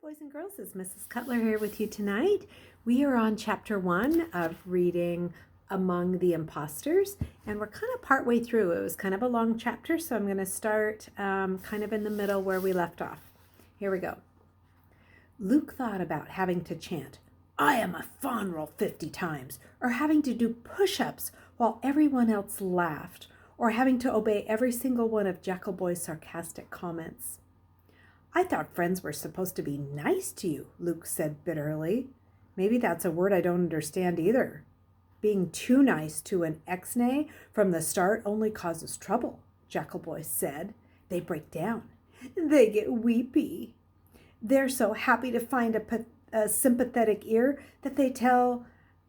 Boys and girls, it's Mrs. Cutler here with you tonight. We are on chapter 1 of reading Among the Imposters, and we're kind of partway through. It was kind of a long chapter, so I'm going to start kind of in the middle where we left off. Here we go. Luke thought about having to chant, "I am a Fonrel" 50 times, or having to do push-ups while everyone else laughed, or having to obey every single one of Jackal Boy's sarcastic comments. "I thought friends were supposed to be nice to you," Luke said bitterly. "Maybe that's a word I don't understand either. Being too nice to an ex-nay from the start only causes trouble," Jackal Boy said. "They break down. They get weepy. They're so happy to find a sympathetic ear that they tell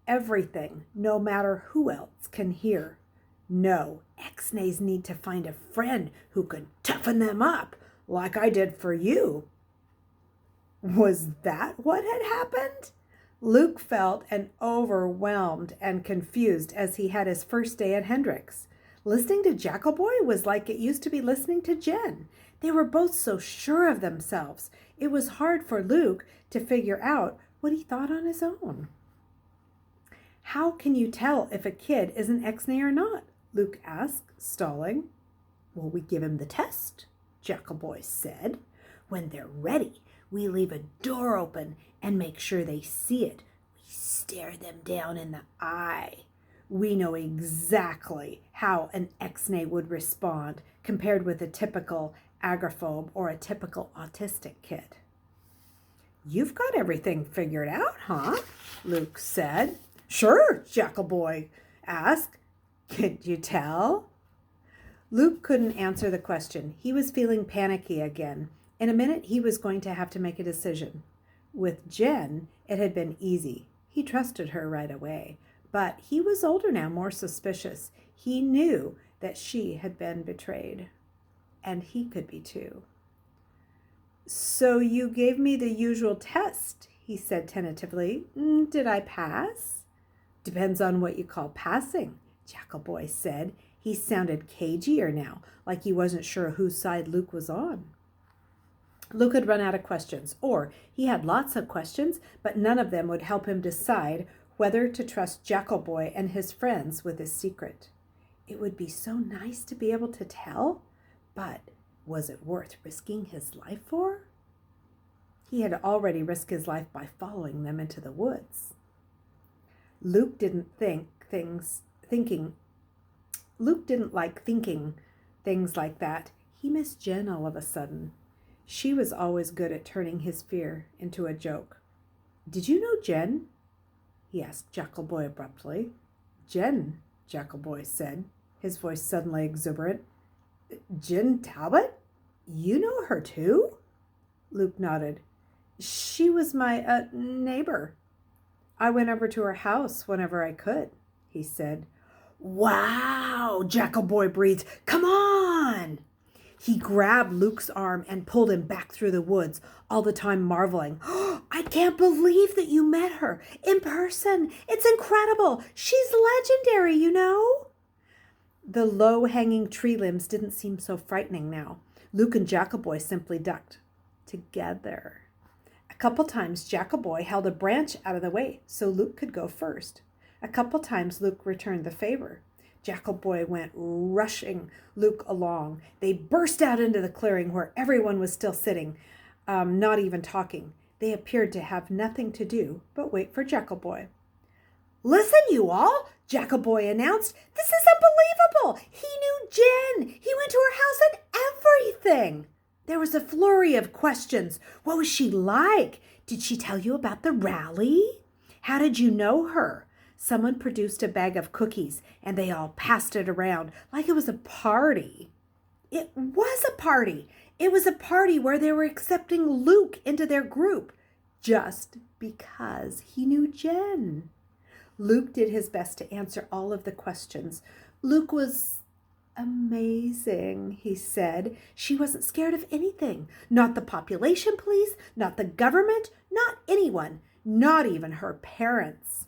everything, no matter who else can hear. No, ex-nays need to find a friend who can toughen them up, like I did for you." Was that what had happened? Luke felt overwhelmed and confused as he had his first day at Hendricks. Listening to Jackal Boy was like it used to be listening to Jen. They were both so sure of themselves. It was hard for Luke to figure out what he thought on his own. "How can you tell if a kid is an ex-nay or not?" Luke asked, stalling. "Well, we give him the test," Jackal Boy said. "When they're ready, we leave a door open and make sure they see it. We stare them down in the eye. We know exactly how an ex-nay would respond compared with a typical agoraphobe or a typical autistic kid." "You've got everything figured out, huh?" Luke said. "Sure," Jackal Boy asked. "Can't you tell?" Luke couldn't answer the question. He was feeling panicky again. In a minute, he was going to have to make a decision. With Jen, it had been easy. He trusted her right away. But he was older now, more suspicious. He knew that she had been betrayed. And he could be too. "So you gave me the usual test," he said tentatively. "Did I pass?" "Depends on what you call passing," Jackal Boy said. He sounded cagier now, like he wasn't sure whose side Luke was on. Luke had run out of questions, or he had lots of questions, but none of them would help him decide whether to trust Jackal Boy and his friends with his secret. It would be so nice to be able to tell, but was it worth risking his life for? He had already risked his life by following them into the woods. Luke didn't like thinking things like that. He missed Jen all of a sudden. She was always good at turning his fear into a joke. "Did you know Jen?" he asked Jackal Boy abruptly. "Jen," Jackal Boy said, his voice suddenly exuberant. "Jen Talbot? You know her too?" Luke nodded. "She was my neighbor. I went over to her house whenever I could," he said. "Wow," Jackal Boy breathed. "Come on!" He grabbed Luke's arm and pulled him back through the woods, all the time marveling. "I can't believe that you met her in person. It's incredible. She's legendary, you know." The low-hanging tree limbs didn't seem so frightening now. Luke and Jackal Boy simply ducked together. A couple times Jackal Boy held a branch out of the way so Luke could go first. A couple times Luke returned the favor. Jackal Boy went rushing Luke along. They burst out into the clearing where everyone was still sitting, not even talking. They appeared to have nothing to do but wait for Jackal Boy. "Listen, you all," Jackal Boy announced. "This is unbelievable. He knew Jen. He went to her house and everything." There was a flurry of questions. "What was she like? Did she tell you about the rally? How did you know her?" Someone produced a bag of cookies, and they all passed it around like it was a party. It was a party. It was a party where they were accepting Luke into their group just because he knew Jen. Luke did his best to answer all of the questions. "Luke was amazing," he said. "She wasn't scared of anything. Not the population police, not the government, not anyone, not even her parents."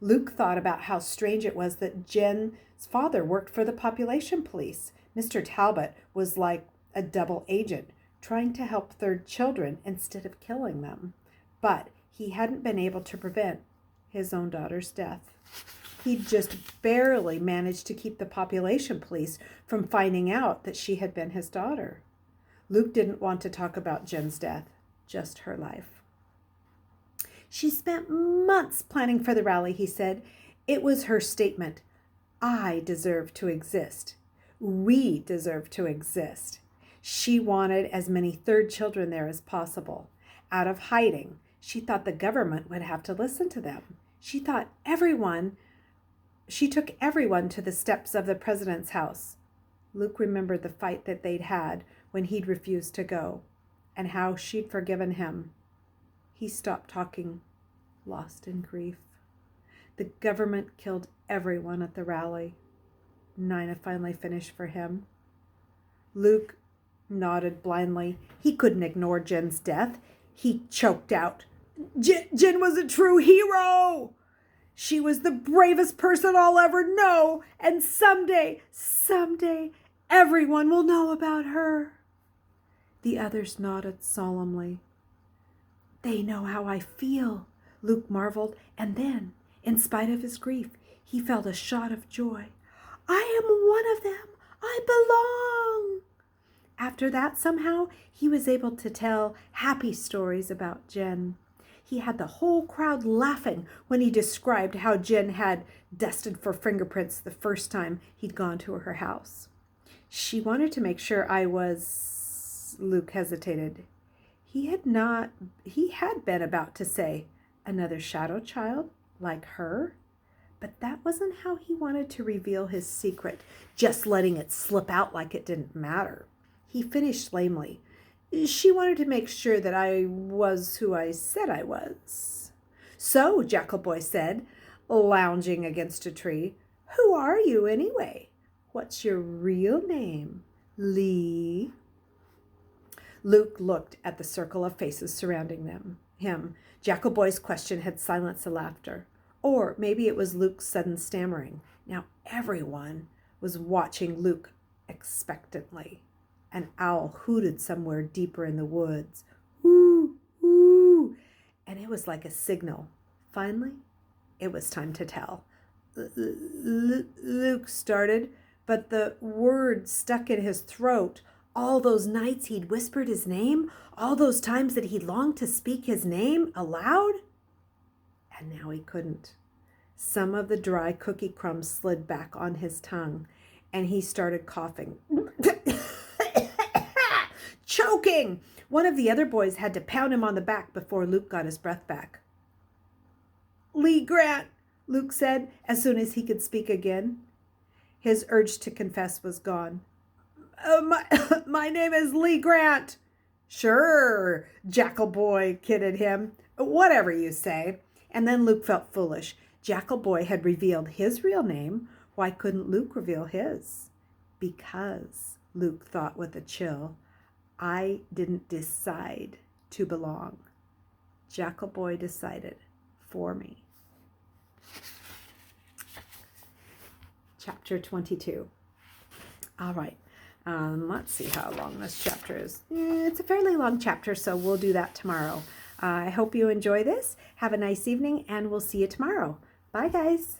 Luke thought about how strange it was that Jen's father worked for the population police. Mr. Talbot was like a double agent. trying to help third children instead of killing them. But he hadn't been able to prevent his own daughter's death. He'd just barely managed to keep the population police from finding out that she had been his daughter. Luke didn't want to talk about Jen's death, just her life. She spent months planning for the rally, he said. It was her statement. I deserve to exist. We deserve to exist. She wanted as many third children there as possible. Out of hiding, she thought the government would have to listen to them. She took everyone to the steps of the president's house. Luke remembered the fight that they'd had when he'd refused to go, and how she'd forgiven him. He stopped talking, lost in grief. The government killed everyone at the rally. Nina finally finished for him. Luke nodded blindly. He couldn't ignore Jen's death. He choked out, Jen was a true hero! She was the bravest person I'll ever know, and someday, everyone will know about her. The others nodded solemnly. They know how I feel, Luke marveled, and then, in spite of his grief, he felt a shot of joy. I am one of them. I belong. After that, somehow, he was able to tell happy stories about Jen. He had the whole crowd laughing when he described how Jen had dusted for fingerprints the first time he'd gone to her house. She wanted to make sure I was... Luke hesitated. He had been about to say, another shadow child like her, but that wasn't how he wanted to reveal his secret, just letting it slip out like it didn't matter. He finished lamely. She wanted to make sure that I was who I said I was. So, Jackal Boy said, lounging against a tree, who are you anyway? What's your real name, Lee? Luke looked at the circle of faces surrounding him. Jackal Boy's question had silenced the laughter. Or maybe it was Luke's sudden stammering. Now everyone was watching Luke expectantly. An owl hooted somewhere deeper in the woods. Woo, woo. And it was like a signal. Finally, it was time to tell. Luke started, but the words stuck in his throat. All those nights he'd whispered his name, all those times that he longed to speak his name aloud, and now he couldn't. Some of the dry cookie crumbs slid back on his tongue, and he started coughing. Choking! One of the other boys had to pound him on the back before Luke got his breath back. Lee Grant, Luke said, as soon as he could speak again. His urge to confess was gone. My name is Lee Grant. Sure, Jackal Boy kidded him. Whatever you say. And then Luke felt foolish. Jackal Boy had revealed his real name. Why couldn't Luke reveal his? Because, Luke thought with a chill, I didn't decide to belong. Jackal Boy decided for me. Chapter 22. All right. Let's see how long this chapter is. It's a fairly long chapter, so we'll do that tomorrow. I hope you enjoy this. Have a nice evening, and we'll see you tomorrow. Bye, guys.